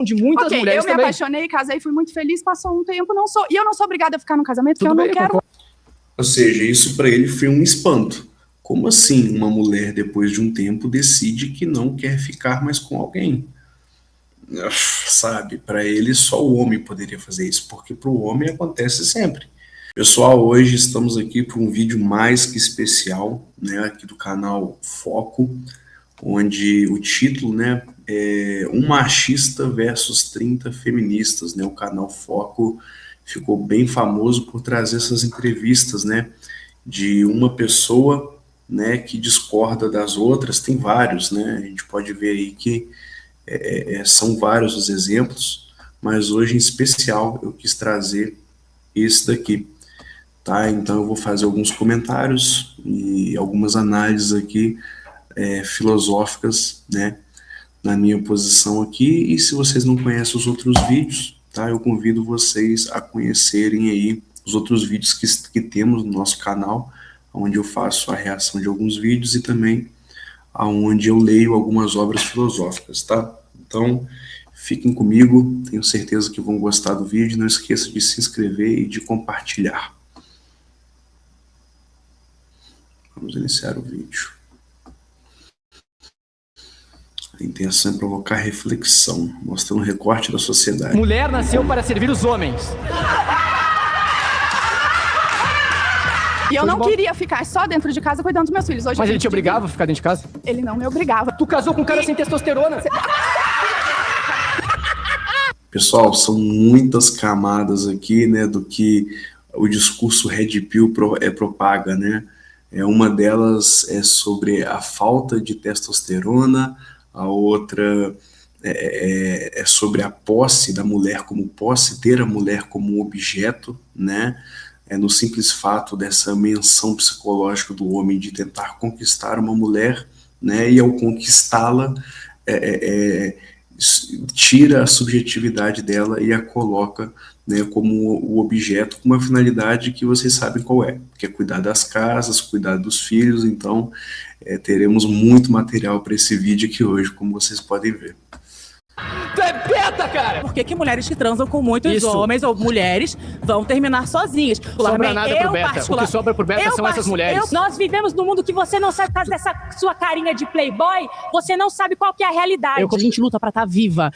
de muitas mulheres também. Eu me apaixonei, casei, fui muito feliz, passou um tempo, e eu não sou obrigada a ficar no casamento, porque eu não quero. Ou seja, isso para ele foi um espanto. Como assim uma mulher, depois de um tempo, decide que não quer ficar mais com alguém? Sabe, para ele só o homem poderia fazer isso, porque para o homem acontece sempre. Pessoal, hoje estamos aqui para um vídeo mais que especial, né, aqui do canal Foco, onde o título, né, é Um Machista versus 30 Feministas, né? O canal Foco ficou bem famoso por trazer essas entrevistas, né, de uma pessoa, né, que discorda das outras. Tem vários, né, a gente pode ver aí que são vários os exemplos, mas hoje em especial eu quis trazer esse daqui, tá? Então eu vou fazer alguns comentários e algumas análises aqui filosóficas, né, na minha posição aqui. E se vocês não conhecem os outros vídeos, tá, eu convido vocês a conhecerem aí os outros vídeos que temos no nosso canal, onde eu faço a reação de alguns vídeos e também aonde eu leio algumas obras filosóficas, tá? Então, fiquem comigo, tenho certeza que vão gostar do vídeo. Não esqueça de se inscrever e de compartilhar. Vamos iniciar o vídeo. A intenção é provocar reflexão, mostrando um recorte da sociedade. Mulher nasceu para servir os homens. E eu não queria ficar só dentro de casa cuidando dos meus filhos. Hoje mas ele te obrigava a ficar dentro de casa? Ele não me obrigava. Tu casou com um cara sem testosterona. Pessoal, são muitas camadas aqui, né, do que o discurso Red Pill propaga, né? Uma delas é sobre a falta de testosterona, a outra é sobre a posse da mulher como posse, ter a mulher como objeto, né? No simples fato dessa menção psicológica do homem de tentar conquistar uma mulher, né? E ao conquistá-la, tira a subjetividade dela e a coloca, né, como o objeto, com uma finalidade que vocês sabem qual é, que é cuidar das casas, cuidar dos filhos. Então teremos muito material para esse vídeo aqui hoje, como vocês podem ver. Tu é beta, cara! Por que mulheres que transam com muitos homens ou mulheres vão terminar sozinhas? Sobra nada pro beta. O que sobra pro beta são essas mulheres. Nós vivemos num mundo que você não sabe, por causa dessa sua carinha de playboy, você não sabe qual que é a realidade. A gente luta pra estar viva,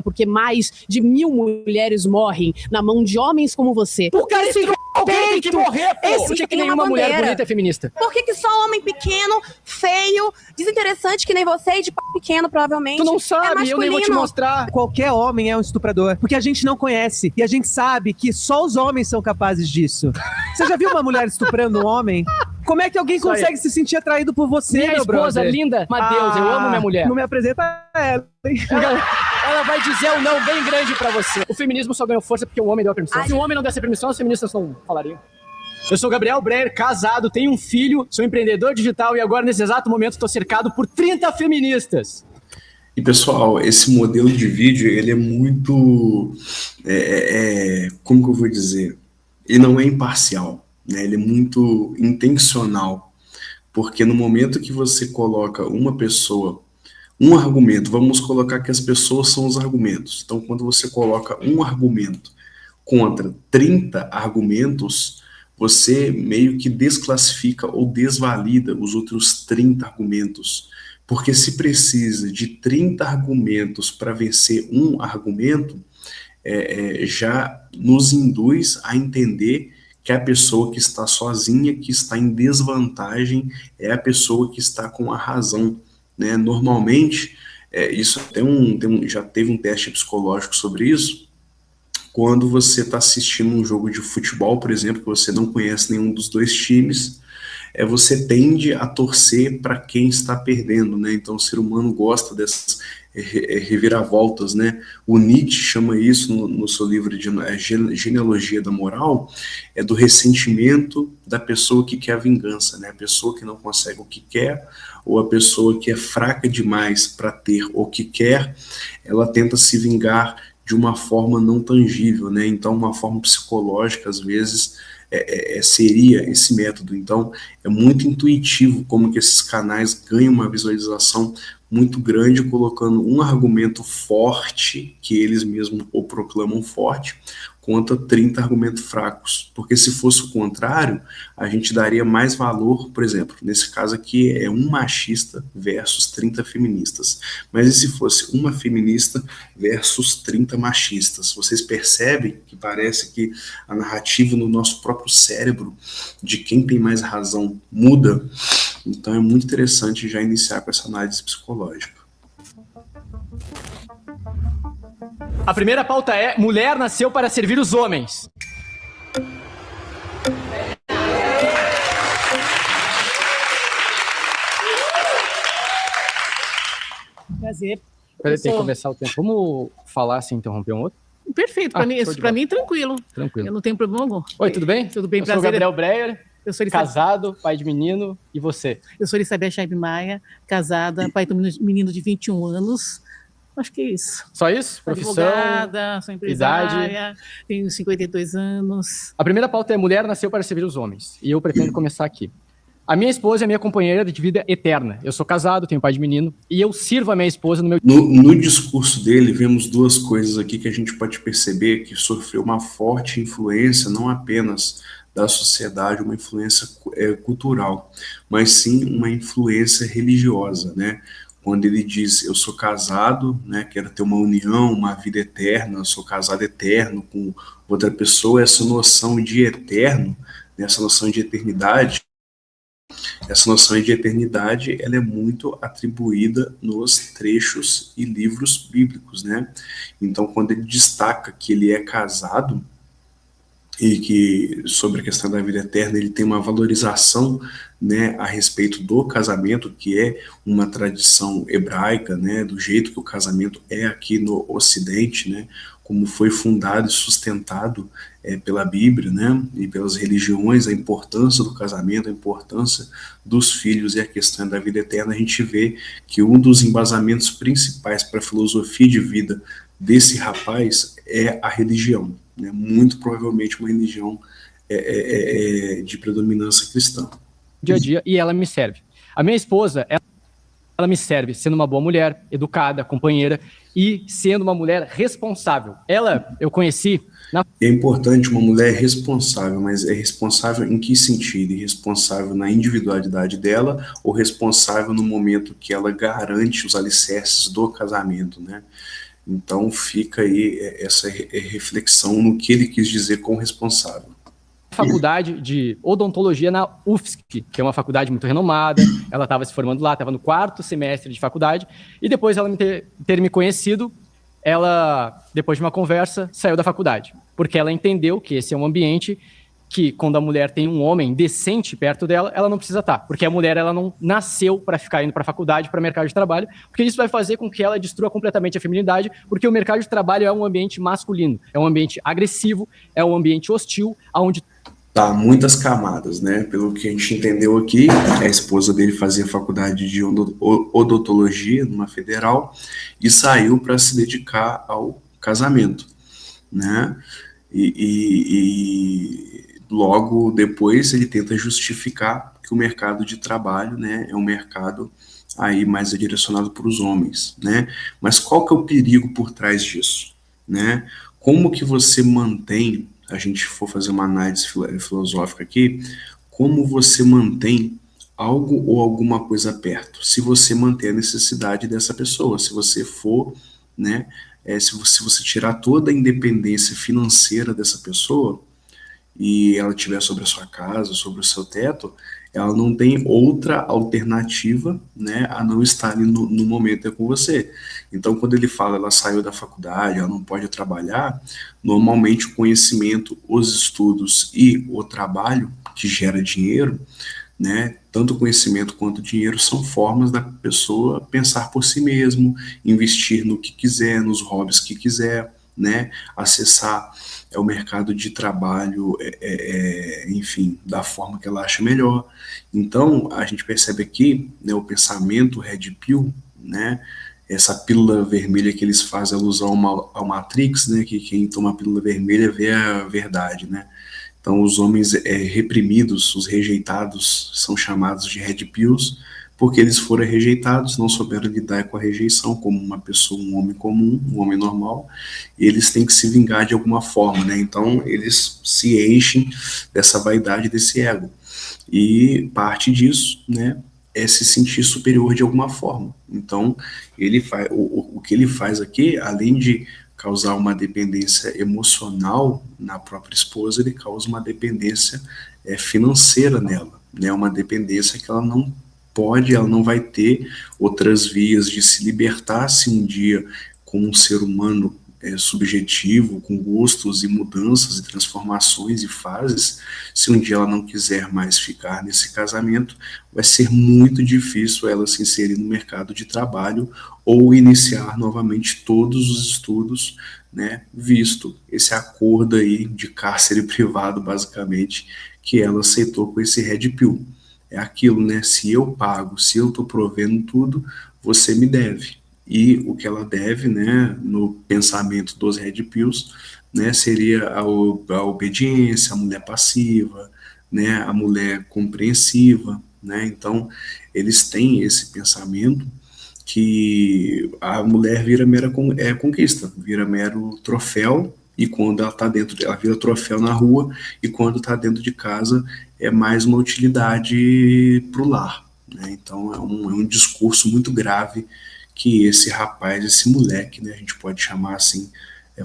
porque mais de 1000 mulheres morrem na mão de homens como você. Por cara de alguém tem que morrer, pô! Por que nenhuma mulher bonita é feminista? Por que só homem pequeno, feio, desinteressante que nem você e de p*** pequeno, provavelmente? Tu não sabe, eu nem vou te mostrar. Qualquer homem é um estuprador, porque a gente não conhece e a gente sabe que só os homens são capazes disso. Você já viu uma mulher estuprando um homem? Como é que alguém consegue se sentir atraído por você, minha meu esposa brother? linda, Deus, eu amo minha mulher. Não me apresenta ela, hein? Ela vai dizer um não bem grande pra você. O feminismo só ganhou força porque o homem deu a permissão. Se o homem não desse a permissão, os feministas não falariam. Eu sou Gabriel Breyer, casado, tenho um filho, sou empreendedor digital e agora, nesse exato momento, estou cercado por 30 feministas. E, pessoal, esse modelo de vídeo, ele é muito... como que eu vou dizer? Ele não é imparcial, né? Ele é muito intencional. Porque no momento que você coloca uma pessoa, um argumento, vamos colocar que as pessoas são os argumentos. Então, quando você coloca um argumento contra 30 argumentos, você meio que desclassifica ou desvalida os outros 30 argumentos. Porque se precisa de 30 argumentos para vencer um argumento, já nos induz a entender que a pessoa que está sozinha, que está em desvantagem, é a pessoa que está com a razão, né? Normalmente, isso até já teve um teste psicológico sobre isso. Quando você está assistindo um jogo de futebol, por exemplo, que você não conhece nenhum dos dois times, você tende a torcer para quem está perdendo, né? Então o ser humano gosta dessas reviravoltas, né? O Nietzsche chama isso no seu livro de Genealogia da Moral, do ressentimento da pessoa que quer a vingança, né? A pessoa que não consegue o que quer, ou a pessoa que é fraca demais para ter o que quer, ela tenta se vingar de uma forma não tangível, né? Então uma forma psicológica, às vezes, seria esse método. Então é muito intuitivo como que esses canais ganham uma visualização muito grande, colocando um argumento forte, que eles mesmos o proclamam forte, contra 30 argumentos fracos. Porque se fosse o contrário, a gente daria mais valor, por exemplo, nesse caso aqui é um machista versus 30 feministas. Mas e se fosse uma feminista versus 30 machistas? Vocês percebem que parece que a narrativa no nosso próprio cérebro de quem tem mais razão muda? Então é muito interessante já iniciar com essa análise psicológica. A primeira pauta é: mulher nasceu para servir os homens. Prazer. Peraí, tem que começar o tempo. Vamos falar sem interromper um outro? Perfeito, pra mim tranquilo. Tranquilo. Eu não tenho problema algum. Oi, tudo bem? Tudo bem, eu sou Gabriel Breyer, eu sou casado, pai de menino, e você? Eu sou Elizabeth Chaib Maia, casada, pai de um menino de 21 anos. Acho que é isso. Só isso? Profissão? Advogada, sou empresária, idade. Tenho 52 anos. A primeira pauta é: mulher nasceu para servir os homens. E eu pretendo começar aqui. A minha esposa é minha companheira de vida eterna. Eu sou casado, tenho pai de menino, e eu sirvo a minha esposa no meu... No discurso dele, vemos duas coisas aqui que a gente pode perceber que sofreu uma forte influência, não apenas da sociedade, uma influência cultural, mas sim uma influência religiosa, né? Quando ele diz: eu sou casado, né, quero ter uma união, uma vida eterna, eu sou casado eterno com outra pessoa, essa noção de eterno, né, essa noção de eternidade, ela é muito atribuída nos trechos e livros bíblicos, né? Então, quando ele destaca que ele é casado, e que sobre a questão da vida eterna ele tem uma valorização, né, a respeito do casamento, que é uma tradição hebraica, né, do jeito que o casamento é aqui no Ocidente, né, como foi fundado e sustentado pela Bíblia, né, e pelas religiões, a importância do casamento, a importância dos filhos e a questão da vida eterna. A gente vê que um dos embasamentos principais para a filosofia de vida desse rapaz é a religião, né? Muito provavelmente uma religião de predominância cristã. Dia a dia, e ela me serve. A minha esposa, ela me serve sendo uma boa mulher, educada, companheira e sendo uma mulher responsável. Ela, eu conheci... É importante uma mulher responsável, mas é responsável em que sentido? Responsável na individualidade dela ou responsável no momento que ela garante os alicerces do casamento, né? Então fica aí essa reflexão no que ele quis dizer com responsável. Faculdade de odontologia na UFSC, que é uma faculdade muito renomada. Ela estava se formando lá, estava no 4º semestre de faculdade, e depois ela ter me conhecido, ela, depois de uma conversa, saiu da faculdade, porque ela entendeu que esse é um ambiente que, quando a mulher tem um homem decente perto dela, ela não precisa estar, porque a mulher, ela não nasceu para ficar indo para a faculdade, para o mercado de trabalho, porque isso vai fazer com que ela destrua completamente a feminilidade, porque o mercado de trabalho é um ambiente masculino, é um ambiente agressivo, é um ambiente hostil, onde... Tá, muitas camadas, né? Pelo que a gente entendeu aqui, a esposa dele fazia faculdade de odontologia numa federal e saiu para se dedicar ao casamento, né? E logo depois ele tenta justificar que o mercado de trabalho, né, é um mercado aí mais direcionado para os homens, né? Mas qual que é o perigo por trás disso, né? Como que você mantém, a gente for fazer uma análise filosófica aqui, como você mantém algo ou alguma coisa perto? Se você manter a necessidade dessa pessoa, se você for, né, se você tirar toda a independência financeira dessa pessoa e ela estiver sobre a sua casa, sobre o seu teto, ela não tem outra alternativa, né, a não estar ali no momento com você. Então, quando ele fala ela saiu da faculdade, ela não pode trabalhar, normalmente o conhecimento, os estudos e o trabalho que gera dinheiro, né, tanto o conhecimento quanto o dinheiro são formas da pessoa pensar por si mesmo, investir no que quiser, nos hobbies que quiser, né, acessar o mercado de trabalho, enfim, da forma que ela acha melhor. Então, a gente percebe aqui, né, o pensamento Red Pill, né, essa pílula vermelha que eles fazem alusão ao Matrix, né, que quem toma a pílula vermelha vê a verdade, né. Então, os homens reprimidos, os rejeitados, são chamados de Red Pills, porque eles foram rejeitados, não souberam lidar com a rejeição como uma pessoa, um homem comum, um homem normal, e eles têm que se vingar de alguma forma, né? Então eles se enchem dessa vaidade, desse ego, e parte disso, né, é se sentir superior de alguma forma. Então ele faz, o que ele faz aqui, além de causar uma dependência emocional na própria esposa, ele causa uma dependência financeira nela, né? Uma dependência que ela não pode, ela não vai ter outras vias de se libertar se um dia, como um ser humano subjetivo, com gostos e mudanças e transformações e fases, se um dia ela não quiser mais ficar nesse casamento, vai ser muito difícil ela se inserir no mercado de trabalho ou iniciar novamente todos os estudos, né, visto esse acordo aí de cárcere privado, basicamente, que ela aceitou com esse Red Pill. É aquilo, né, se eu pago, se eu estou provendo tudo, você me deve. E o que ela deve, né, no pensamento dos Red Pills, né, seria a obediência, a mulher passiva, né, a mulher compreensiva, né? Então eles têm esse pensamento que a mulher vira mera conquista, vira mero troféu, e quando ela está dentro, ela vira troféu na rua, e quando está dentro de casa é mais uma utilidade para o lar, né? Então é um discurso muito grave que esse rapaz, esse moleque, né, a gente pode chamar assim,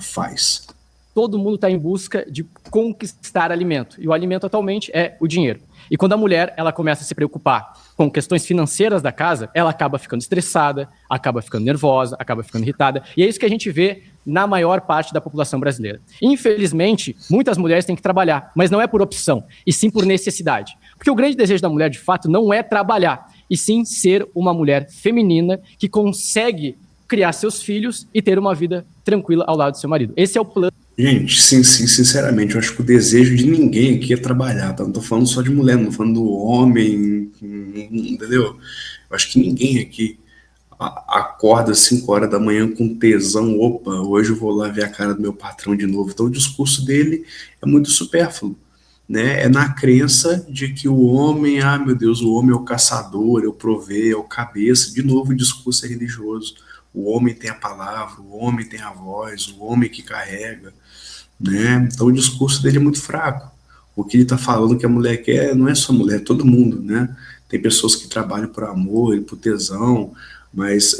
faz. Todo mundo está em busca de conquistar alimento, e o alimento atualmente é o dinheiro. E quando a mulher ela começa a se preocupar com questões financeiras da casa, ela acaba ficando estressada, acaba ficando nervosa, acaba ficando irritada, e é isso que a gente vê na maior parte da população brasileira. Infelizmente, muitas mulheres têm que trabalhar, mas não é por opção, e sim por necessidade. Porque o grande desejo da mulher, de fato, não é trabalhar, e sim ser uma mulher feminina que consegue criar seus filhos e ter uma vida tranquila ao lado do seu marido. Esse é o plano. Gente, sim, sinceramente, eu acho que o desejo de ninguém aqui é trabalhar, tá? Não tô falando só de mulher, não tô falando do homem, entendeu? Eu acho que ninguém aqui acorda às 5 horas da manhã com tesão, opa, hoje eu vou lá ver a cara do meu patrão de novo. Então o discurso dele é muito supérfluo, né? É na crença de que o homem, meu Deus, o homem é o caçador, é o prover, é o cabeça. De novo o discurso é religioso. O homem tem a palavra, o homem tem a voz, o homem que carrega, né? Então o discurso dele é muito fraco. O que ele está falando que a mulher quer não é só a mulher, é todo mundo, né? Tem pessoas que trabalham por amor e por tesão, mas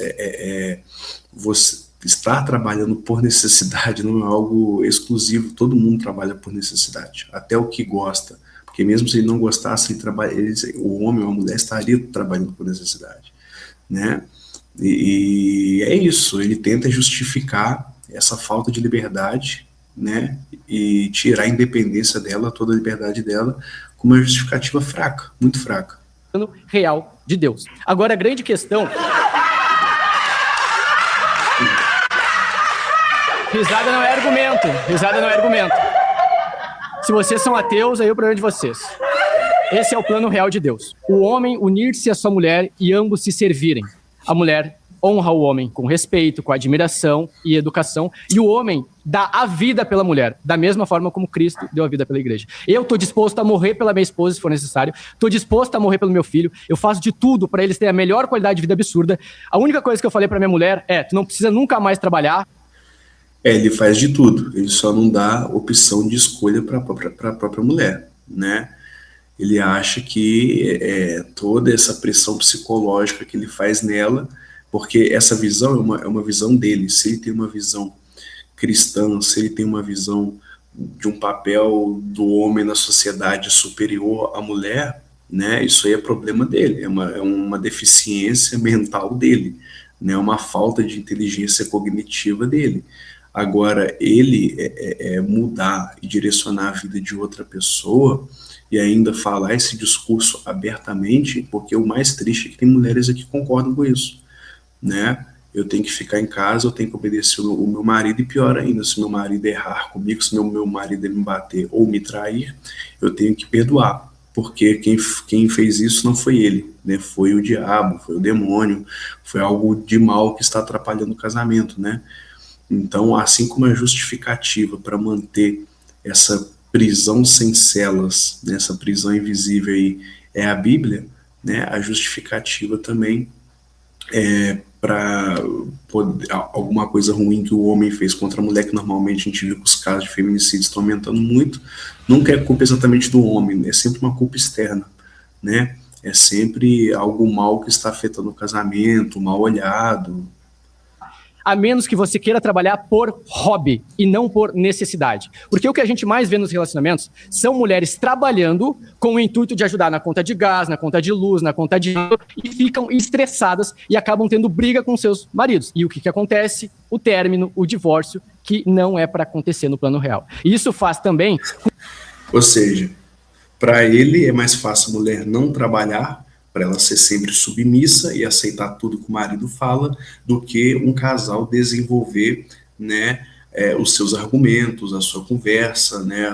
você estar trabalhando por necessidade não é algo exclusivo, todo mundo trabalha por necessidade, até o que gosta, porque mesmo se ele não gostasse, o homem ou a mulher estaria trabalhando por necessidade, né? E é isso, ele tenta justificar essa falta de liberdade, né, e tirar a independência dela, toda a liberdade dela, com uma justificativa fraca, muito fraca. Real de Deus. Agora a grande questão... Risada não é argumento, risada não é argumento. Se vocês são ateus, aí é o problema de vocês. Esse é o plano real de Deus. O homem unir-se à sua mulher e ambos se servirem. A mulher honra o homem com respeito, com admiração e educação, e o homem dá a vida pela mulher, da mesma forma como Cristo deu a vida pela igreja. Eu estou disposto a morrer pela minha esposa, se for necessário, estou disposto a morrer pelo meu filho, eu faço de tudo para eles terem a melhor qualidade de vida absurda. A única coisa que eu falei para minha mulher é, tu não precisa nunca mais trabalhar. Ele faz de tudo, ele só não dá opção de escolha para a própria mulher, né? Ele acha que toda essa pressão psicológica que ele faz nela, porque essa visão é uma visão dele. Se ele tem uma visão cristã, se ele tem uma visão de um papel do homem na sociedade superior à mulher, né, isso aí é problema dele, é uma deficiência mental dele, né, uma falta de inteligência cognitiva dele. Agora, ele mudar e direcionar a vida de outra pessoa e ainda falar esse discurso abertamente, porque o mais triste é que tem mulheres aqui que concordam com isso, né? Eu tenho que ficar em casa, eu tenho que obedecer o meu marido, e pior ainda, se meu marido errar comigo, se meu marido me bater ou me trair, eu tenho que perdoar, porque quem fez isso não foi ele, né? Foi o diabo, foi o demônio, foi algo de mal que está atrapalhando o casamento, né? Então, assim como a justificativa para manter essa prisão sem celas, essa prisão invisível aí, é a Bíblia, né, a justificativa também para alguma coisa ruim que o homem fez contra a mulher, que normalmente a gente viu que os casos de feminicídio estão aumentando muito, nunca é culpa exatamente do homem, é sempre uma culpa externa, né? É sempre algo mal que está afetando o casamento, mal olhado. A menos que você queira trabalhar por hobby e não por necessidade. Porque o que a gente mais vê nos relacionamentos são mulheres trabalhando com o intuito de ajudar na conta de gás, na conta de luz, na conta de água, e ficam estressadas e acabam tendo briga com seus maridos. E o que acontece? O término, o divórcio, que não é para acontecer no plano real. E isso faz também... Ou seja, para ele é mais fácil a mulher não trabalhar, para ela ser sempre submissa e aceitar tudo que o marido fala, do que um casal desenvolver, né, os seus argumentos, a sua conversa, né,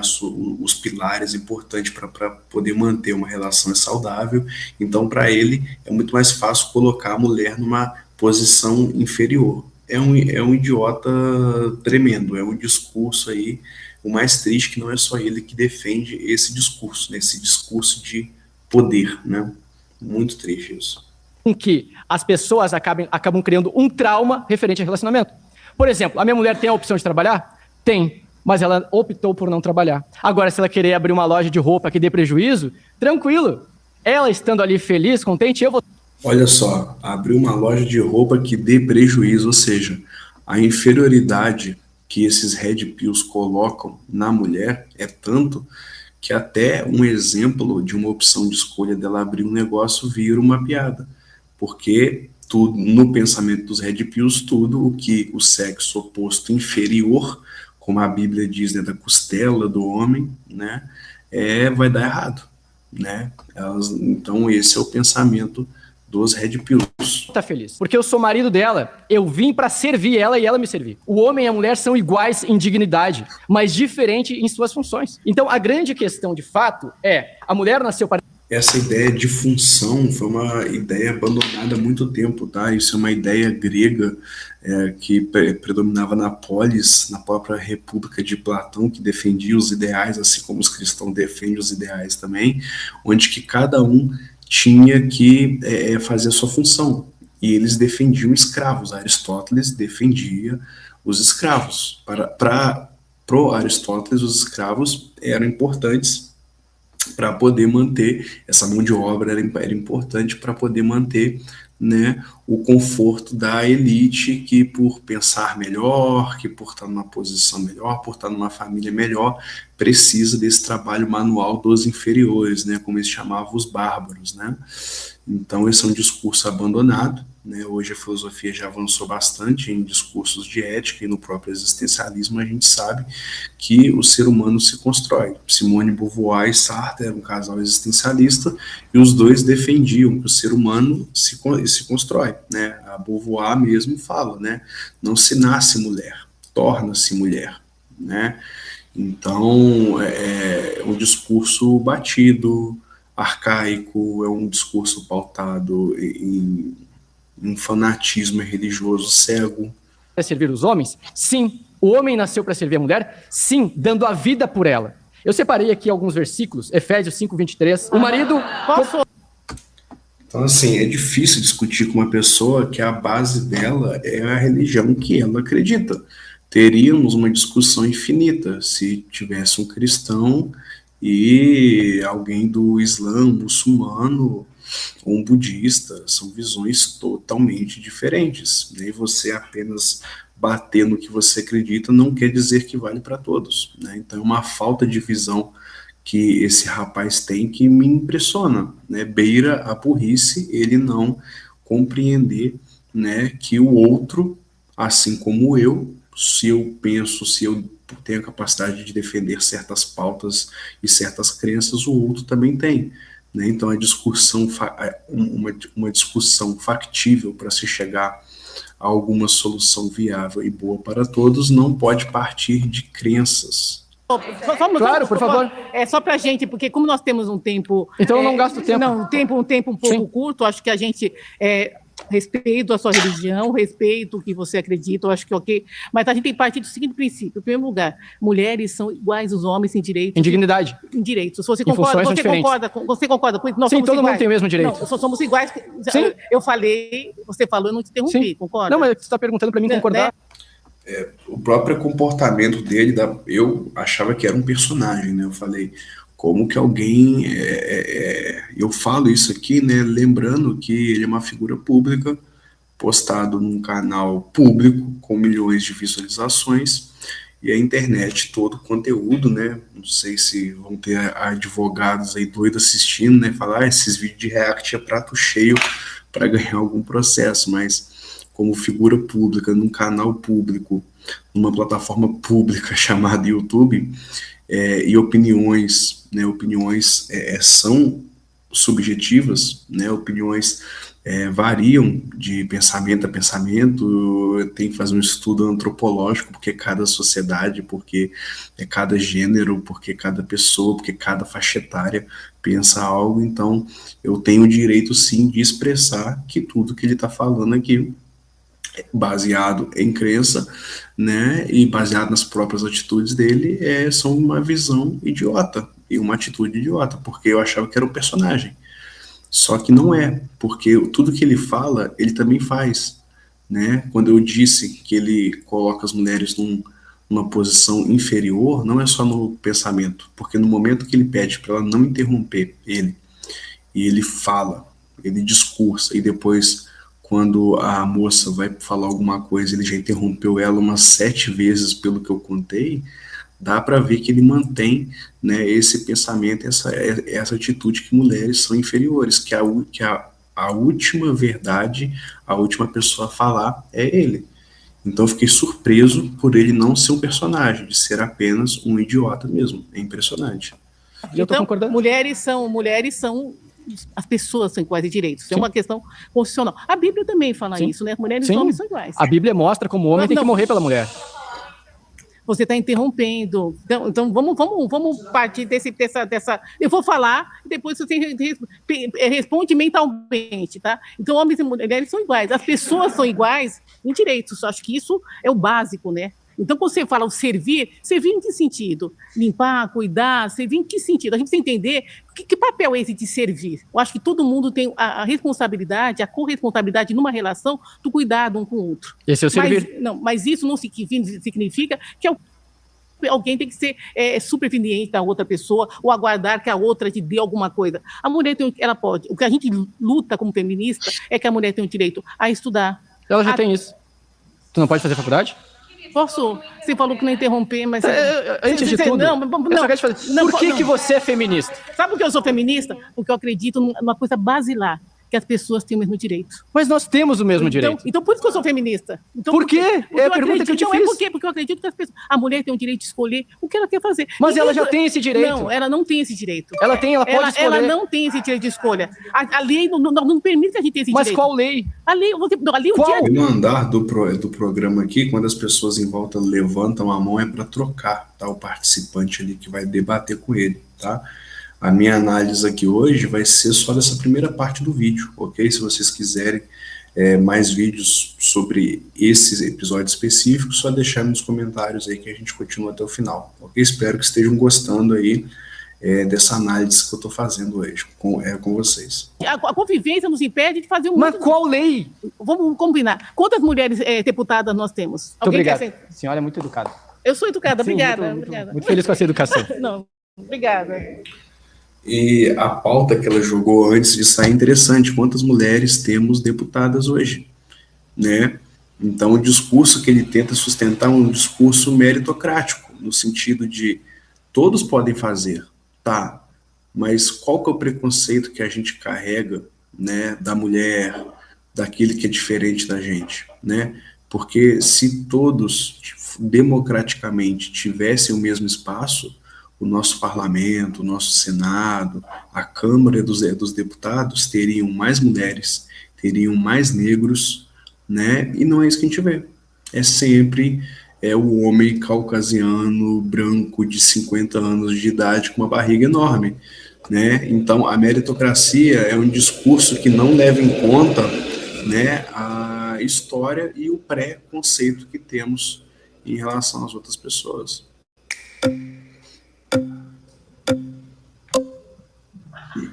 os pilares importantes para poder manter uma relação saudável. Então, para ele, é muito mais fácil colocar a mulher numa posição inferior. É um idiota tremendo, é um discurso aí, o mais triste que não é só ele que defende esse discurso, né, esse discurso de poder, né? Muito triste isso. Com que as pessoas acabam criando um trauma referente ao relacionamento. Por exemplo, a minha mulher tem a opção de trabalhar? Tem, mas ela optou por não trabalhar. Agora, se ela querer abrir uma loja de roupa que dê prejuízo, tranquilo. Ela estando ali feliz, contente, eu vou... Olha só, abrir uma loja de roupa que dê prejuízo, ou seja, a inferioridade que esses red pills colocam na mulher é tanto que até um exemplo de uma opção de escolha dela abrir um negócio vira uma piada, porque tudo, no pensamento dos red pills, tudo o que o sexo oposto inferior, como a Bíblia diz, né, da costela do homem, né, vai dar errado, né? Então esse é o pensamento dos red pills. Tá feliz, porque eu sou marido dela, eu vim para servir ela e ela me servir. O homem e a mulher são iguais em dignidade, mas diferentes em suas funções. Então a grande questão de fato é, a mulher nasceu para... Essa ideia de função foi uma ideia abandonada há muito tempo, tá? Isso é uma ideia grega que predominava na polis, na própria República de Platão, que defendia os ideais, assim como os cristãos defendem os ideais também, onde que cada um tinha que fazer a sua função. E eles defendiam escravos. Aristóteles defendia os escravos. Pro Aristóteles, os escravos eram importantes para poder manter, essa mão de obra era importante para poder manter, né, o conforto da elite, que por pensar melhor, que por estar numa posição melhor, por estar numa família melhor, precisa desse trabalho manual dos inferiores, né, como eles chamavam os bárbaros, né? Então esse é um discurso abandonado, né? Hoje a filosofia já avançou bastante em discursos de ética, e no próprio existencialismo a gente sabe que o ser humano se constrói. Simone de Beauvoir e Sartre eram um casal existencialista, e os dois defendiam que o ser humano se constrói, né? A Beauvoir mesmo fala, né? Não se nasce mulher, torna-se mulher, né? Então é um discurso batido, arcaico, é um discurso pautado em fanatismo religioso cego. Para servir os homens? Sim. O homem nasceu para servir a mulher? Sim, dando a vida por ela. Eu separei aqui alguns versículos, Efésios 5:23. O marido... Então, assim, é difícil discutir com uma pessoa que a base dela é a religião que ela acredita. Teríamos uma discussão infinita se tivesse um cristão e alguém do Islã, um muçulmano ou um budista. São visões totalmente diferentes. E você apenas bater no que você acredita não quer dizer que vale para todos, né? Então é uma falta de visão que esse rapaz tem que me impressiona, né? Beira a burrice ele não compreender, né, que o outro, assim como eu, se eu penso, se eu tenho a capacidade de defender certas pautas e certas crenças, o outro também tem, né? Então a discussão, uma discussão factível para se chegar a alguma solução viável e boa para todos não pode partir de crenças. Claro, por favor. É só pra gente, porque como nós temos um tempo... Então eu não gasto tempo. Não, um tempo um pouco Sim. curto, acho que a gente Respeito a sua religião, respeito o que você acredita, eu acho que é ok. Mas a gente tem que partir do seguinte princípio. Em primeiro lugar, mulheres são iguais aos homens em direitos. Em dignidade. Em direitos. Se você concorda, você concorda com isso? Nós Sim, somos todo iguais. mundo tem o mesmo direito. Não, somos iguais. Sim. Eu falei, você falou, eu não te interrompi, Sim. concorda? Não, mas você está perguntando para mim concordar. Né? O próprio comportamento dele, eu achava que era um personagem, né? Eu falei, como que alguém... eu falo isso aqui, né? Lembrando que ele é uma figura pública, postado num canal público, com milhões de visualizações, e a internet, todo o conteúdo, né? Não sei se vão ter advogados aí doidos assistindo, né? Falar, esses vídeos de react é prato cheio para ganhar algum processo, mas como figura pública, num canal público, numa plataforma pública chamada YouTube, e opiniões, né? Opiniões são subjetivas, né? Opiniões variam de pensamento a pensamento, tem que fazer um estudo antropológico, porque cada sociedade, porque cada gênero, porque cada pessoa, porque cada faixa etária pensa algo, então eu tenho o direito sim de expressar que tudo que ele está falando aqui, baseado em crença, né, e baseado nas próprias atitudes dele, são uma visão idiota, e uma atitude idiota, porque eu achava que era um personagem. Só que não é, porque tudo que ele fala, ele também faz, né? Quando eu disse que ele coloca as mulheres numa posição inferior, não é só no pensamento, porque no momento que ele pede para ela não interromper ele, e ele fala, ele discursa, e depois, quando a moça vai falar alguma coisa, ele já interrompeu ela umas 7 vezes, pelo que eu contei, dá para ver que ele mantém, né, esse pensamento, essa atitude que mulheres são inferiores, que a última verdade, a última pessoa a falar é ele. Então eu fiquei surpreso por ele não ser um personagem, de ser apenas um idiota mesmo. É impressionante. Eu tô concordando. Mulheres são as pessoas são iguais de direitos. Isso é uma questão constitucional. A Bíblia também fala isso, né? Mulheres e homens são iguais. A Bíblia mostra como o homem tem que morrer pela mulher. Você está interrompendo. Então vamos partir dessa. Eu vou falar e depois você responde mentalmente, tá? Então, homens e mulheres são iguais. As pessoas são iguais em direitos. Acho que isso é o básico, né? Então, quando você fala o servir em que sentido? Limpar, cuidar, servir em que sentido? A gente precisa entender que papel é esse de servir. Eu acho que todo mundo tem a responsabilidade, a corresponsabilidade numa relação do cuidado um com o outro. Esse é o servir. Mas isso não significa que alguém tem que ser superveniente da outra pessoa ou aguardar que a outra te dê alguma coisa. A mulher ela pode. O que a gente luta como feminista é que a mulher tem o direito a estudar. Ela já tem isso. Tu não pode fazer faculdade? Posso? Você falou que não interromper, mas... Antes de tudo, por que você é feminista? Sabe por que eu sou feminista? Porque eu acredito numa coisa basilar, que as pessoas têm o mesmo direito. Mas nós temos o mesmo direito. Então por isso que eu sou feminista. Então, por quê? É a pergunta que eu te fiz. Porque eu acredito que a mulher tem o direito de escolher o que ela quer fazer. Mas ela já tem esse direito. Não, ela não tem esse direito. Ela pode escolher. Ela não tem esse direito de escolha. A lei não permite que a gente tenha esse direito. Mas qual lei? A lei, No andar do programa aqui, quando as pessoas em volta levantam a mão, é para trocar, tá? O participante ali que vai debater com ele, tá? A minha análise aqui hoje vai ser só dessa primeira parte do vídeo, ok? Se vocês quiserem mais vídeos sobre esses episódios específicos, só deixar nos comentários aí que a gente continua até o final, ok? Espero que estejam gostando aí dessa análise que eu estou fazendo hoje com vocês. A convivência nos impede de fazer um... Mas qual lei? Vamos combinar. Quantas mulheres deputadas nós temos? Muito obrigado. A senhora é muito educada. Eu sou educada, sim, obrigada. Muito feliz com essa educação. Não, obrigada. E a pauta que ela jogou antes de sair é interessante. Quantas mulheres temos deputadas hoje, né? Então, o discurso que ele tenta sustentar é um discurso meritocrático, no sentido de todos podem fazer, tá? Mas qual que é o preconceito que a gente carrega, né, da mulher, daquele que é diferente da gente, né? Porque se todos democraticamente tivessem o mesmo espaço, o nosso parlamento, o nosso Senado, a Câmara dos Deputados teriam mais mulheres, teriam mais negros, né? E não é isso que a gente vê. É sempre o homem caucasiano, branco, de 50 anos de idade, com uma barriga enorme, né? Então, a meritocracia é um discurso que não leva em conta né, a história e o pré-conceito que temos em relação às outras pessoas.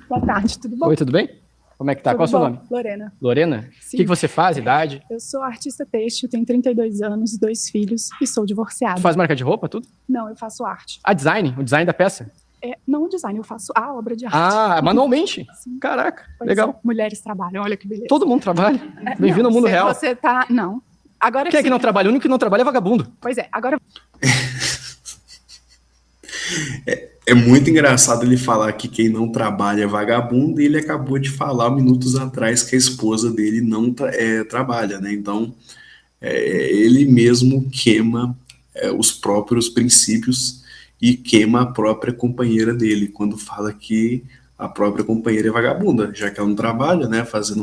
Boa tarde, tudo bom? Oi, tudo bem? Como é que tá? Tudo Qual é o seu bom? nome? Lorena. Lorena? Sim. O que você faz? Idade? Eu sou artista têxtil, tenho 32 anos, 2 filhos e sou divorciada. Tu faz marca de roupa, tudo? Não, eu faço arte. Design? O design da peça? Não o design, eu faço a obra de arte. Manualmente? Sim. Caraca, Pois legal. é, mulheres trabalham, olha que beleza. Todo mundo trabalha. Bem-vindo ao mundo real. Você tá... Não. Agora Quem é que não trabalha? O único que não trabalha é vagabundo. Pois é, agora... É muito engraçado ele falar que quem não trabalha é vagabundo, e ele acabou de falar minutos atrás que a esposa dele não trabalha, né? Então, ele mesmo queima os próprios princípios e queima a própria companheira dele, quando fala que a própria companheira é vagabunda, já que ela não trabalha, né? Fazendo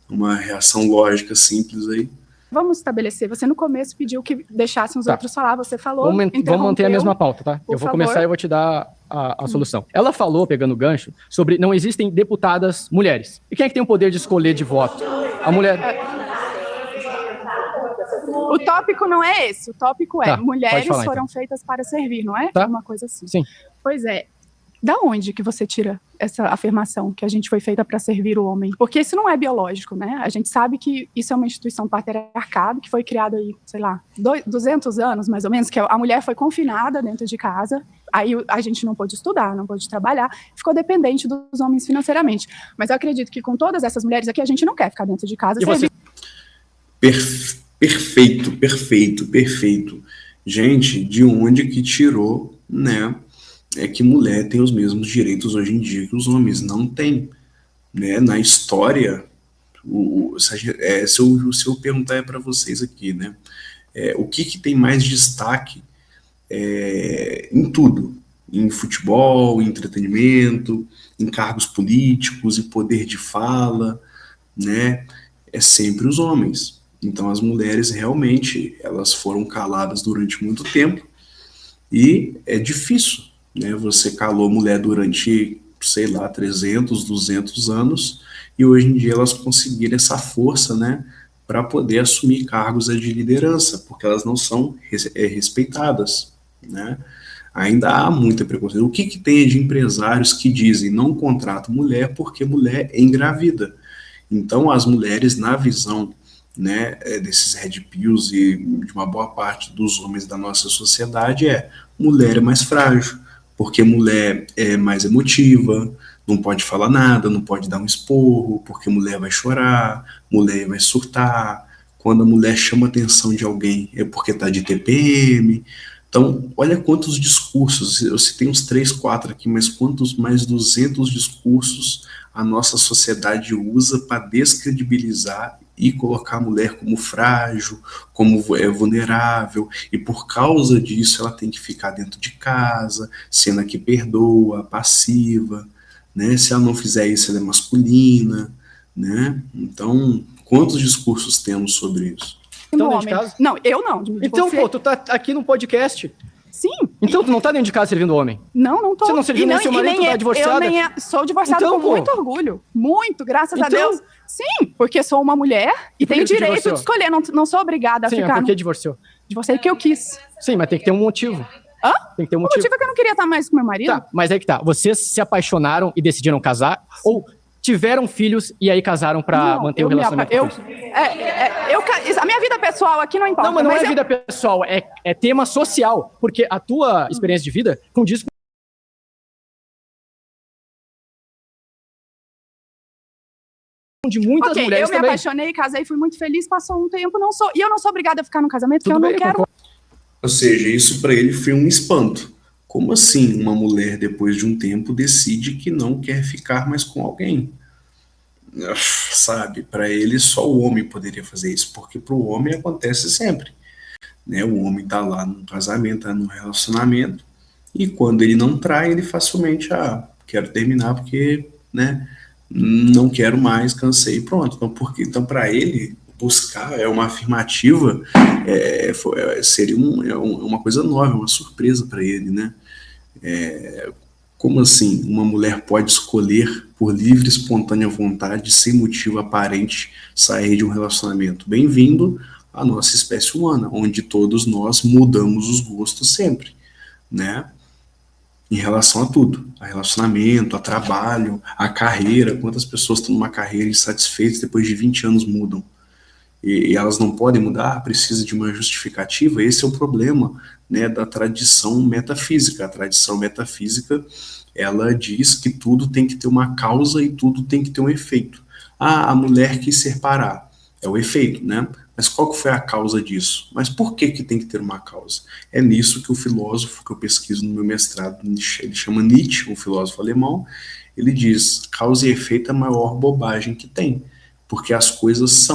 uma reação lógica simples aí. Vamos estabelecer. Você no começo pediu que deixassem os outros falar, você falou, Vamos manter a interrompeu. mesma pauta, tá? Eu vou começar e eu vou te dar a solução. Ela falou, pegando o gancho, sobre não existem deputadas mulheres. E quem é que tem o poder de escolher de voto? A mulher... O tópico não é esse, o tópico é Tá, mulheres pode falar, foram então. feitas para servir, não é? Tá. Uma coisa assim. Sim. Pois é. Da onde que você tira essa afirmação que a gente foi feita para servir o homem? Porque isso não é biológico, né? A gente sabe que isso é uma instituição patriarcado que foi criada aí, sei lá, 200 anos mais ou menos, que a mulher foi confinada dentro de casa, aí a gente não pôde estudar, não pôde trabalhar, ficou dependente dos homens financeiramente. Mas eu acredito que com todas essas mulheres aqui, a gente não quer ficar dentro de casa. E você? Perfeito. Gente, de onde que tirou, né? É que mulher tem os mesmos direitos hoje em dia que os homens não têm, né? Na história, se eu perguntar para vocês aqui, né? O que tem mais destaque em tudo, em futebol, em entretenimento, em cargos políticos e poder de fala, né? É sempre os homens. Então as mulheres realmente elas foram caladas durante muito tempo e é difícil, né? Você calou mulher durante, sei lá, 300, 200 anos e hoje em dia elas conseguiram essa força, né, para poder assumir cargos de liderança, porque elas não são respeitadas, né? Ainda há muita preconceito. O que tem de empresários que dizem não contrato mulher porque mulher engravida? Então as mulheres, na visão, né, desses red pills e de uma boa parte dos homens da nossa sociedade mulher é mais frágil, porque mulher é mais emotiva, não pode falar nada, não pode dar um esporro, porque mulher vai chorar, mulher vai surtar, quando a mulher chama a atenção de alguém é porque está de TPM. Então, olha quantos discursos, eu citei uns 3, 4 aqui, mas quantos mais 200 discursos a nossa sociedade usa para descredibilizar e colocar a mulher como frágil, como vulnerável, e por causa disso ela tem que ficar dentro de casa, sendo a que perdoa, passiva, né? Se ela não fizer isso, ela é masculina, né? Então, quantos discursos temos sobre isso? Então, dentro de casa? Não, eu não. Então, pô, tu tá aqui no podcast. Sim. Então tu não tá dentro de casa servindo homem? Não tô. Você não serviu nem seu marido, tu tá divorciada? Eu nem sou divorciada então, com muito orgulho. Muito, graças a então, Deus. Sim, porque sou uma mulher e tenho direito de escolher. Não sou obrigada a sim, ficar... Sim, por que divorciou? Divorciei porque eu quis. Sim, mas tem que ter um motivo. Hã? Tem que ter um O motivo. motivo é que eu não queria estar mais com meu marido. Tá, mas aí que tá. Vocês se apaixonaram e decidiram casar? Sim. Ou tiveram filhos e aí casaram pra manter o relacionamento? A minha vida pessoal aqui não importa. Não, mas não é vida pessoal, é tema social. Porque a tua experiência de vida condiz com de muitas mulheres eu me apaixonei, casei, fui muito feliz, passou um tempo, e eu não sou obrigada a ficar no casamento, porque eu não quero... Ou seja, isso para ele foi um espanto. Como assim uma mulher, depois de um tempo, decide que não quer ficar mais com alguém? Sabe, para ele só o homem poderia fazer isso, porque para o homem acontece sempre, né? O homem tá lá no casamento, tá no relacionamento, e quando ele não trai, ele facilmente, quero terminar porque, né, não quero mais, cansei, pronto. Então para ele, buscar uma afirmativa seria uma coisa nova, uma surpresa para ele, né? Como assim? Uma mulher pode escolher por livre e espontânea vontade, sem motivo aparente, sair de um relacionamento? Bem-vindo à nossa espécie humana, onde todos nós mudamos os gostos sempre, né? Em relação a tudo, a relacionamento, a trabalho, a carreira. Quantas pessoas estão numa carreira insatisfeitas depois de 20 anos mudam? E elas não podem mudar, precisa de uma justificativa. Esse é o problema, né, da tradição metafísica. A tradição metafísica, ela diz que tudo tem que ter uma causa e tudo tem que ter um efeito. Ah, a mulher quis separar, é o efeito, né? Mas qual que foi a causa disso? Mas por que tem que ter uma causa? É nisso que o filósofo que eu pesquiso no meu mestrado, ele chama Nietzsche, um filósofo alemão, ele diz, causa e efeito é a maior bobagem que tem. Porque as coisas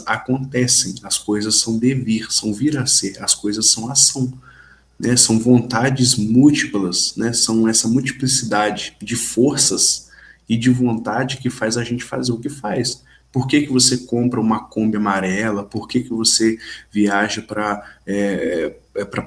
acontecem, as coisas são devir, são vir a ser, as coisas são ação, né? São vontades múltiplas, né? São essa multiplicidade de forças e de vontade que faz a gente fazer o que faz. Por que você compra uma Kombi amarela? Por que você viaja para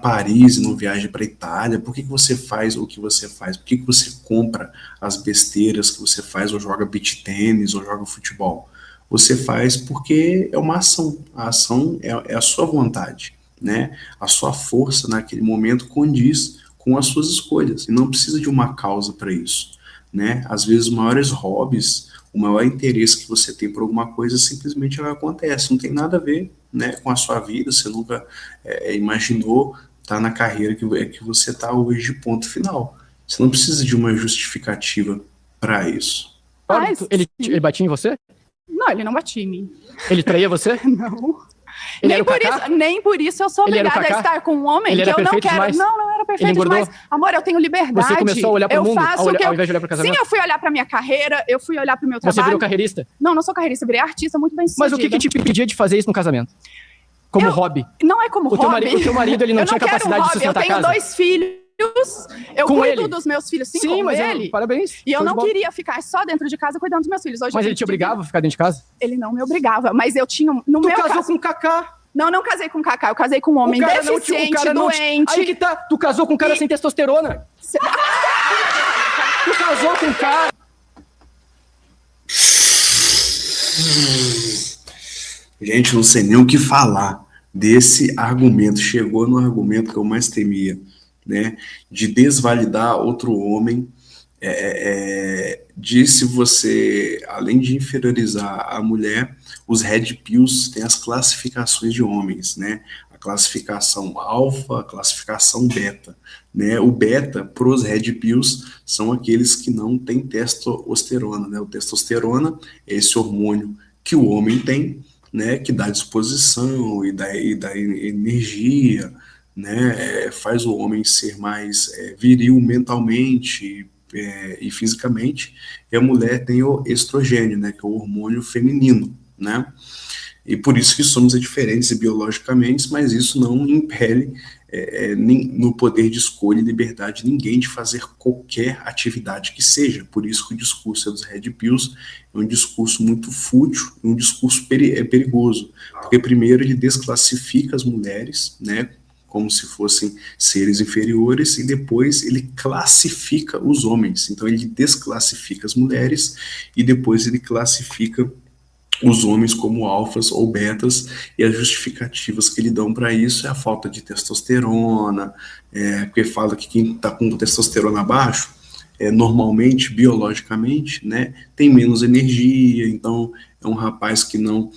Paris e não viaja para Itália? Por que você faz o que você faz? Por que você compra as besteiras que você faz, ou joga beach tênis, ou joga futebol? Você faz porque é uma ação. A ação é a sua vontade, né? A sua força naquele momento condiz com as suas escolhas, e não precisa de uma causa para isso, né? Às vezes os maiores hobbies, o maior interesse que você tem por alguma coisa, simplesmente ela acontece, não tem nada a ver, né, com a sua vida, você nunca imaginou estar na carreira que você está hoje, ponto final. Você não precisa de uma justificativa para isso. Ele batia em você? Não, ele não batia em mim. Ele traía você? Não. Ele era o Kaká? Nem por isso eu sou obrigada a estar com um homem ele que era eu não quero. Demais? Não era perfeito demais. Amor, eu tenho liberdade. Você começou a olhar para o mundo ao invés de olhar para o casamento? Sim, eu fui olhar para minha carreira, eu fui olhar para o meu trabalho. Você virou carreirista? Não sou carreirista, eu virei artista muito bem sucedida. Mas o que te impedia de fazer isso no casamento? Como hobby? Não é como hobby. O teu marido ele não tinha capacidade de sustentar a casa? Eu tenho 2 filhos. Eu cuido dos meus filhos, sim, com mas ele. Parabéns. E eu não queria ficar só dentro de casa cuidando dos meus filhos. Hoje mas ele te obrigava a ficar dentro de casa? Ele não me obrigava, mas eu tinha... No meu casou caso, com o Kaká? Não casei com o Kaká, eu casei com um homem deficiente, doente. Aí que tá, tu casou com um cara sem testosterona. Tu casou com um cara... Gente, não sei nem o que falar desse argumento. Chegou no argumento que eu mais temia, né? De desvalidar outro homem, de se você, além de inferiorizar a mulher, os red pills têm as classificações de homens, né? A classificação alfa, a classificação beta, né? O beta, pros red pills, são aqueles que não têm testosterona, né? O testosterona é esse hormônio que o homem tem, né? Que dá disposição e dá energia, né? Faz o homem ser mais viril mentalmente e fisicamente, e a mulher tem o estrogênio, né, que é o hormônio feminino, né, e por isso que somos diferentes biologicamente, mas isso não impele no poder de escolha e liberdade de ninguém de fazer qualquer atividade que seja. Por isso que o discurso dos red pills é um discurso muito fútil, um discurso perigoso, porque primeiro ele desclassifica as mulheres, né, como se fossem seres inferiores, e depois ele classifica os homens. Então ele desclassifica as mulheres e depois ele classifica os homens como alfas ou betas, e as justificativas que ele dão para isso é a falta de testosterona, porque fala que quem está com testosterona abaixo, normalmente, biologicamente, né, tem menos energia, então é um rapaz que não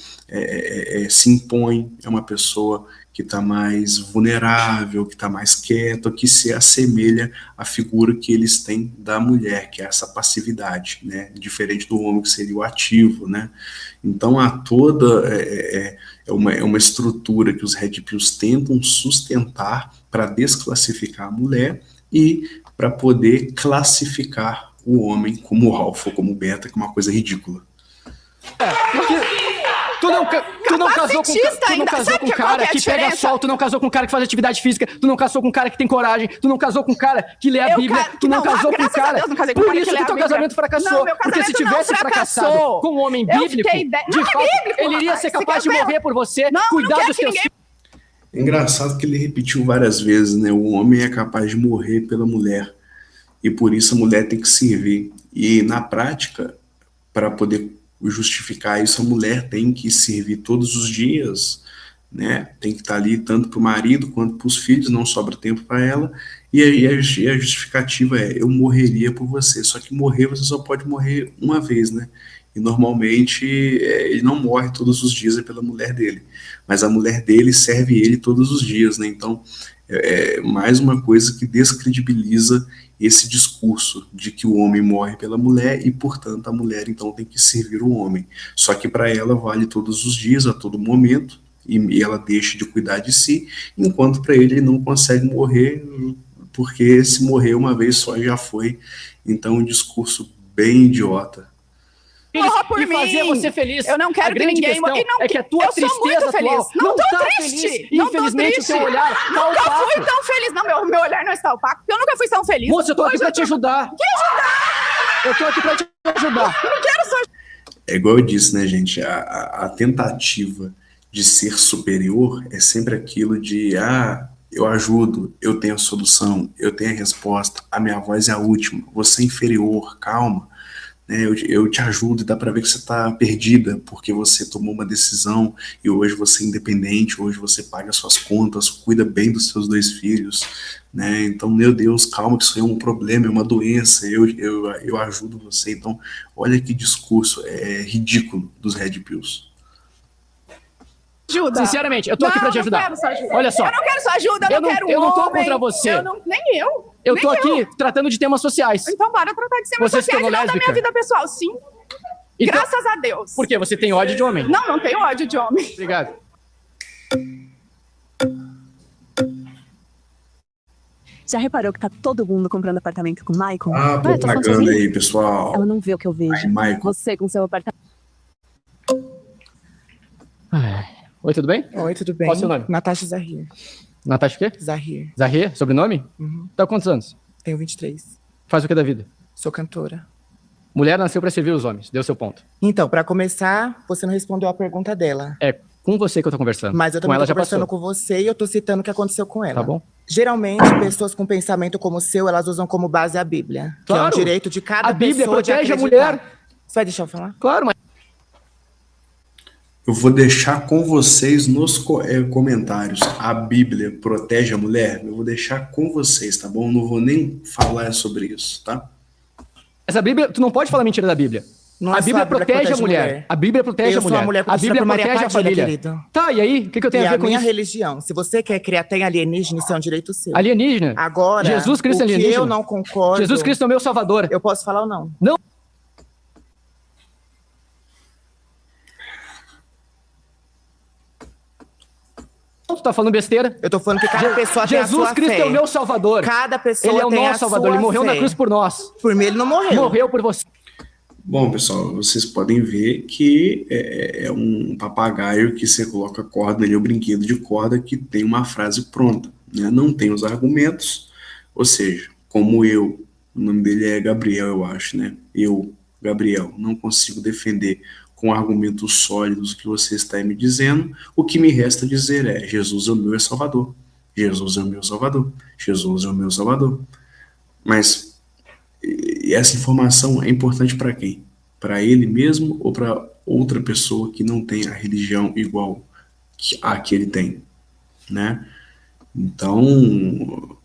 se impõe, é uma pessoa que está mais vulnerável, que está mais quieto, que se assemelha à figura que eles têm da mulher, que é essa passividade, né, diferente do homem, que seria o ativo, né. Então há toda uma estrutura que os red pills tentam sustentar para desclassificar a mulher e para poder classificar o homem como alfa ou como beta, que é uma coisa ridícula. Tu não casou com um cara que pega sol, tu não casou com um cara que faz atividade física, tu não casou com um cara que tem coragem, tu não casou com um cara que lê a Bíblia, tu não casou com um cara... Por isso que teu casamento fracassou. Porque se tivesse fracassado com um homem bíblico, de fato, ele iria ser capaz de morrer por você, cuidar dos teus filhos. É engraçado que ele repetiu várias vezes, né? O homem é capaz de morrer pela mulher. e por isso a mulher tem que servir. E na prática, para poder justificar isso, a mulher tem que servir todos os dias, né? Tem que estar ali tanto para o marido quanto para os filhos, não sobra tempo para ela. E aí a justificativa é: eu morreria por você. Só que morrer, você só pode morrer uma vez, né? E normalmente ele não morre todos os dias pela mulher dele, mas a mulher dele serve ele todos os dias, né? Então é mais uma coisa que descredibiliza esse discurso de que o homem morre pela mulher e, portanto, a mulher então tem que servir o homem. Só que para ela vale todos os dias, a todo momento, e ela deixa de cuidar de si, enquanto para ele não consegue morrer, porque se morrer uma vez só já foi. Então um discurso bem idiota. Morra por mim. Fazer você feliz. Eu não quero que ninguém morra. É que a tua eu tristeza sou muito feliz. atual Não tô tá triste. Feliz. Não Infelizmente, tô o seu olhar tá nunca opaco. fui tão feliz. Não, meu olhar não está opaco, porque eu nunca fui tão feliz. Moça, eu tô aqui pra te ajudar. Que ajudar? Eu tô aqui pra te ajudar. Eu não quero só... É igual eu disse, né, gente? A tentativa de ser superior é sempre aquilo de: eu ajudo, eu tenho a solução, eu tenho a resposta, a minha voz é a última, você é inferior, calma. Eu te ajudo, e dá para ver que você está perdida porque você tomou uma decisão e hoje você é independente, hoje você paga suas contas, cuida bem dos seus 2 filhos, né? Então, meu Deus, calma, que isso aí é um problema, é uma doença, eu ajudo você. Então, olha que discurso ridículo dos Red Pills. Ajuda. Sinceramente, eu tô aqui pra te ajudar. Olha só. Eu não quero sua ajuda, eu não quero um Eu não tô homem. contra você. Nem eu. Eu tô aqui tratando de temas sociais. Então bora tratar de temas Você se sociais, tornou não da minha lésbica? vida pessoal, sim. Então, Graças a Deus. por quê? Você tem ódio de homem? Não tenho ódio de homem. Obrigado. Já reparou que tá todo mundo comprando apartamento com o Michael? Propaganda aí, pessoal. Ela não vê o que eu vejo. Ai, Michael. Você com seu apartamento. Oi, tudo bem? Oi, tudo bem? Qual é o seu nome? Natasha Zahir. Natasha o quê? Zahir. Zahir? Sobrenome? Tá com quantos anos? Tenho 23. Faz o que da vida? Sou cantora. Mulher nasceu pra servir os homens. Deu seu ponto. Então, pra começar, você não respondeu a pergunta dela. É com você que eu tô conversando. Mas eu com também ela tô já conversando passou. com você e eu tô citando o que aconteceu com ela. Tá bom. Geralmente, pessoas com pensamento como o seu, elas usam como base a Bíblia. Claro. Que é um direito de cada A Bíblia pessoa de protege a acreditar. mulher. Você vai deixar eu falar? Claro, mas... Eu vou deixar com vocês nos comentários. A Bíblia protege a mulher? Eu vou deixar com vocês, tá bom? Não vou nem falar sobre isso, tá? Essa Bíblia, tu não pode falar mentira da Bíblia. Não A é só Bíblia protege a mulher. A Bíblia protege a Eu sou mulher. a mulher A Bíblia por Maria protege a Padilha, família. querido. Tá, e aí? O que eu tenho E a ver a com minha isso? religião. Se você quer criar até alienígena, isso é um direito seu. Alienígena? Agora, Jesus Cristo o que alienígena? eu não concordo... Jesus Cristo é o meu salvador. Eu posso falar ou não? Não. Tu tá falando besteira? Eu tô falando que cada pessoa tem a Jesus sua Cristo fé. é o meu salvador. Cada pessoa Ele é o tem a nosso salvador. sua Ele morreu fé. na cruz por nós. Por mim ele não morreu. Morreu por você. Bom, pessoal, vocês podem ver que é um papagaio que você coloca corda nele, é um brinquedo de corda que tem uma frase pronta, né? Não tem os argumentos, ou seja, como eu, o nome dele é Gabriel, eu acho, né? Eu, Gabriel, não consigo defender com argumentos sólidos o que você está me dizendo, o que me resta dizer é: Jesus é o meu Salvador, Jesus é o meu Salvador, Jesus é o meu Salvador. Mas e essa informação é importante para quem? Para ele mesmo ou para outra pessoa que não tem a religião igual a que ele tem, né? Então,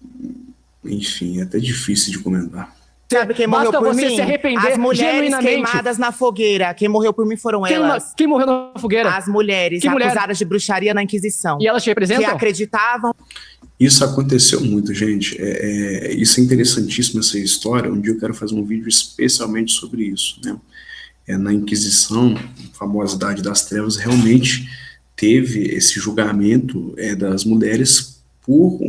enfim, é até difícil de comentar. Sabe quem morreu Basta por você mim? se arrepender As mulheres genuinamente. queimadas na fogueira. Quem morreu por mim foram elas. Quem morreu na fogueira? As mulheres Que mulher? acusadas de bruxaria na Inquisição. E elas te Que representam? acreditavam... Isso aconteceu muito, gente. Isso é interessantíssimo, essa história. Um dia eu quero fazer um vídeo especialmente sobre isso, né? Na Inquisição, a famosa Idade das Trevas, realmente teve esse julgamento das mulheres por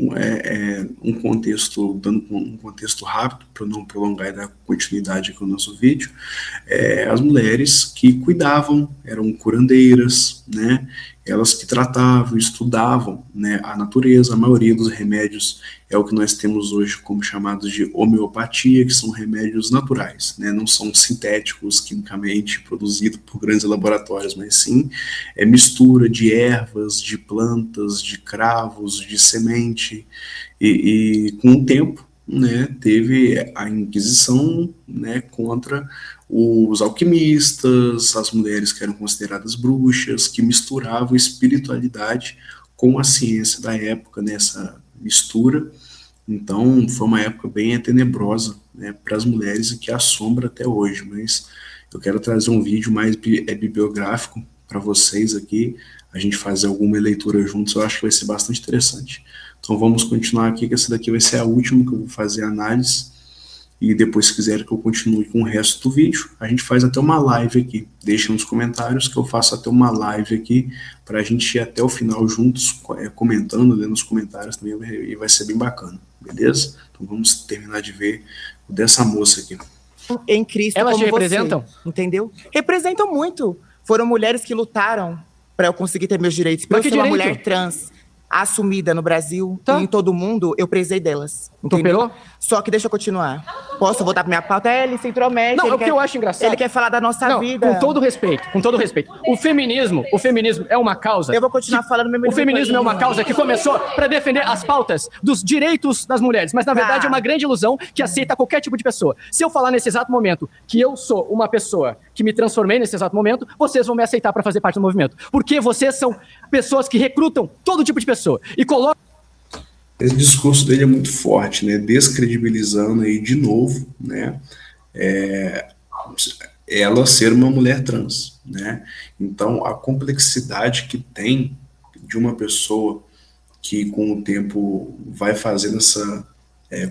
um contexto, dando um contexto rápido, para não prolongar e dar continuidade aqui no nosso vídeo. As mulheres que cuidavam, eram curandeiras, né? Elas que tratavam, estudavam, né, a natureza. A maioria dos remédios é o que nós temos hoje como chamados de homeopatia, que são remédios naturais, né, não são sintéticos, quimicamente produzidos por grandes laboratórios, mas sim mistura de ervas, de plantas, de cravos, de semente, e com o tempo, né, teve a Inquisição, né, contra os alquimistas, as mulheres que eram consideradas bruxas, que misturavam espiritualidade com a ciência da época, nessa mistura. Então, foi uma época bem tenebrosa, né, para as mulheres e que assombra até hoje. Mas eu quero trazer um vídeo mais bibliográfico para vocês aqui, a gente fazer alguma leitura juntos, eu acho que vai ser bastante interessante. Então vamos continuar aqui, que essa daqui vai ser a última que eu vou fazer a análise, e depois, se quiser que eu continue com o resto do vídeo, a gente faz até uma live aqui. Deixa nos comentários que eu faço até uma live aqui, para a gente ir até o final juntos, comentando, lendo os comentários também, e vai ser bem bacana, beleza? Então vamos terminar de ver o dessa moça aqui. Em Cristo, Elas como te representam? você, entendeu? Representam muito. Foram mulheres que lutaram para eu conseguir ter meus direitos. Para eu ser uma mulher trans assumida no Brasil e em todo mundo, eu prezei delas. Entendeu? Só que deixa eu continuar. Posso voltar para minha pauta? Ele se intromete. Não, é o que eu acho engraçado. Ele quer falar da nossa vida. Com todo respeito. O feminismo é uma causa. Eu vou continuar falando meu. O feminismo é uma causa que começou para defender as pautas dos direitos das mulheres, mas na verdade é uma grande ilusão que aceita qualquer tipo de pessoa. Se eu falar nesse exato momento que eu sou uma pessoa que me transformei nesse exato momento, vocês vão me aceitar para fazer parte do movimento. Porque vocês são pessoas que recrutam todo tipo de pessoa e colocam. Esse discurso dele é muito forte, né? Descredibilizando aí de novo, né? Ela ser uma mulher trans, né? Então, a complexidade que tem de uma pessoa que com o tempo vai fazendo essa,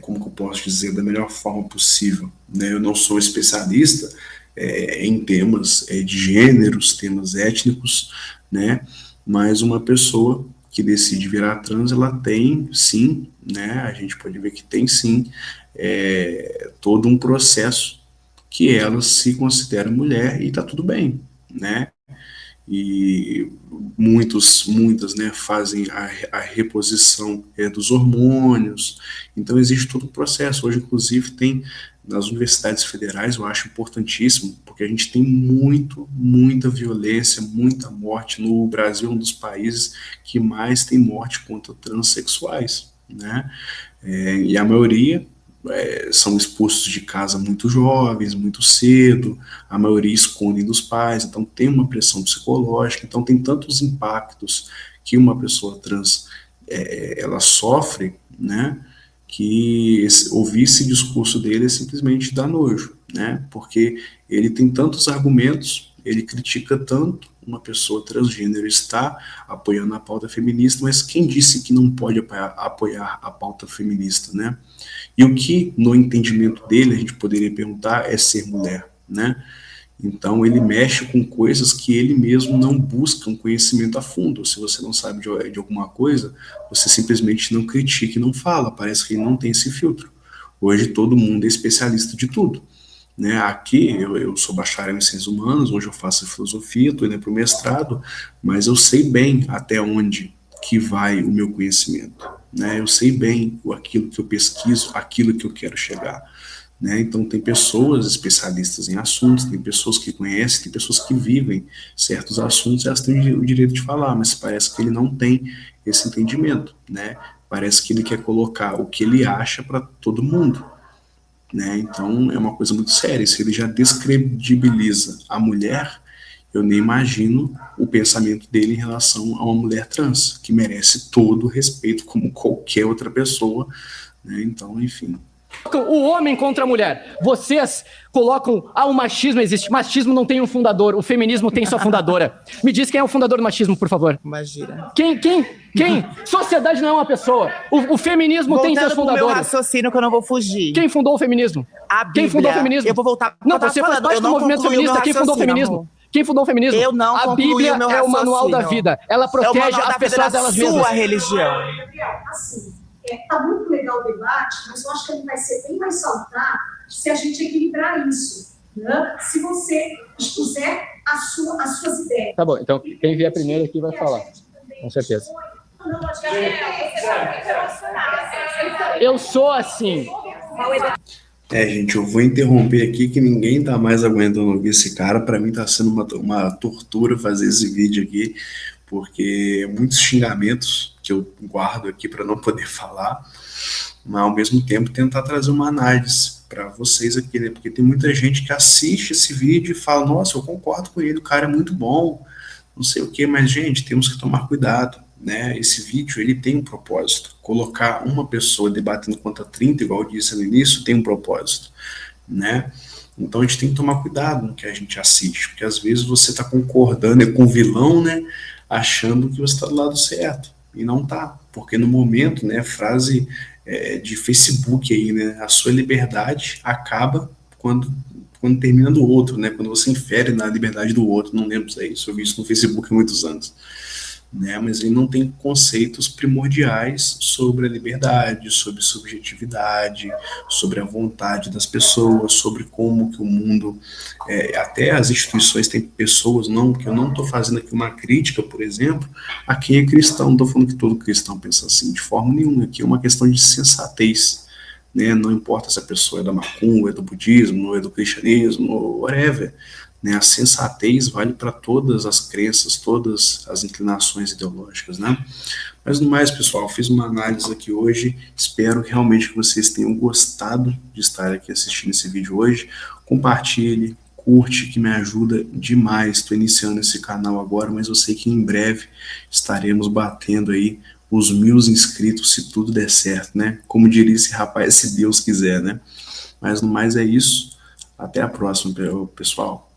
como que eu posso dizer, da melhor forma possível, né? Eu não sou especialista em temas de gêneros, temas étnicos, né? Mas uma pessoa que decide virar trans, ela tem sim, né? A gente pode ver que tem sim todo um processo que ela se considera mulher e tá tudo bem, né? E muitas, né, fazem a reposição dos hormônios, então existe todo um processo. Hoje, inclusive, tem nas universidades federais, eu acho importantíssimo, porque a gente tem muita violência, muita morte. No Brasil, um dos países que mais tem morte contra transexuais, né? E a maioria são expulsos de casa muito jovens, muito cedo, a maioria escondem dos pais, então tem uma pressão psicológica, então tem tantos impactos que uma pessoa trans ela sofre, né, que ouvir esse discurso dele é simplesmente dar nojo, né, porque ele tem tantos argumentos, ele critica tanto uma pessoa transgênero está apoiando a pauta feminista, mas quem disse que não pode apoiar a pauta feminista, né? E o que, no entendimento dele, a gente poderia perguntar é ser mulher, né? Então, ele mexe com coisas que ele mesmo não busca um conhecimento a fundo. Se você não sabe de alguma coisa, você simplesmente não critica e não fala. Parece que ele não tem esse filtro. Hoje, todo mundo é especialista de tudo, né? Aqui, eu sou bacharel em ciências humanas, hoje eu faço filosofia, estou indo para o mestrado, mas eu sei bem até onde que vai o meu conhecimento, né? Eu sei bem aquilo que eu pesquiso, aquilo que eu quero chegar, né? Então tem pessoas especialistas em assuntos, tem pessoas que conhecem, tem pessoas que vivem certos assuntos e elas têm o direito de falar, mas parece que ele não tem esse entendimento, né? Parece que ele quer colocar o que ele acha para todo mundo, né? Então é uma coisa muito séria. Se ele já descredibiliza a mulher, eu nem imagino o pensamento dele em relação a uma mulher trans, que merece todo o respeito como qualquer outra pessoa, né? Então, enfim. O homem contra a mulher. Vocês colocam, o machismo existe. Machismo não tem um fundador, o feminismo tem sua fundadora. Me diz quem é o fundador do machismo, por favor. Imagina. Quem? Sociedade não é uma pessoa. O feminismo tem seus fundadores. Voltando pro meu raciocínio que eu não vou fugir. Quem fundou o feminismo? A Bíblia. Quem fundou o feminismo? Eu vou voltar. Não, você faz parte do movimento feminista. Quem fundou o feminismo? Amor. Quem fundou o feminismo? Eu não A Bíblia é o manual da vida. Ela protege as pessoas delas mesmas. Sua religião. Assim, tá muito legal o debate, mas eu acho que ele vai ser bem mais saudável se a gente equilibrar isso, né? Se você expuser as suas ideias. Tá bom, então quem vier primeiro aqui vai falar, com certeza. Eu sou assim. Gente, eu vou interromper aqui que ninguém tá mais aguentando ouvir esse cara. Para mim tá sendo uma tortura fazer esse vídeo aqui, porque muitos xingamentos que eu guardo aqui para não poder falar, mas ao mesmo tempo tentar trazer uma análise para vocês aqui, né? Porque tem muita gente que assiste esse vídeo e fala, nossa, eu concordo com ele, o cara é muito bom, não sei o que, mas gente, temos que tomar cuidado, né? Esse vídeo, ele tem um propósito. Colocar uma pessoa debatendo contra 30, igual eu disse no início, tem um propósito, né? Então a gente tem que tomar cuidado no que a gente assiste, porque às vezes você está concordando com o vilão, né? Achando que você está do lado certo, e não tá, porque no momento, né, frase de Facebook aí, né, a sua liberdade acaba quando termina do outro, né, quando você infere na liberdade do outro, não lembro se é isso, eu vi isso no Facebook há muitos anos, né, mas ele não tem conceitos primordiais sobre a liberdade, sobre subjetividade, sobre a vontade das pessoas, sobre como que o mundo, até as instituições têm pessoas, que eu não estou fazendo aqui uma crítica, por exemplo, a quem é cristão, não estou falando que todo cristão pensa assim, de forma nenhuma, aqui é uma questão de sensatez, né, não importa se a pessoa é da macumba, é do budismo, é do cristianismo, whatever, né, a sensatez vale para todas as crenças, todas as inclinações ideológicas, né? Mas no mais, pessoal, fiz uma análise aqui hoje, espero realmente que vocês tenham gostado de estar aqui assistindo esse vídeo hoje. Compartilhe, curte, que me ajuda demais. Estou iniciando esse canal agora, mas eu sei que em breve estaremos batendo aí os 1000 inscritos, se tudo der certo, né? Como diria esse rapaz, se Deus quiser, né? Mas no mais é isso. Até a próxima, pessoal.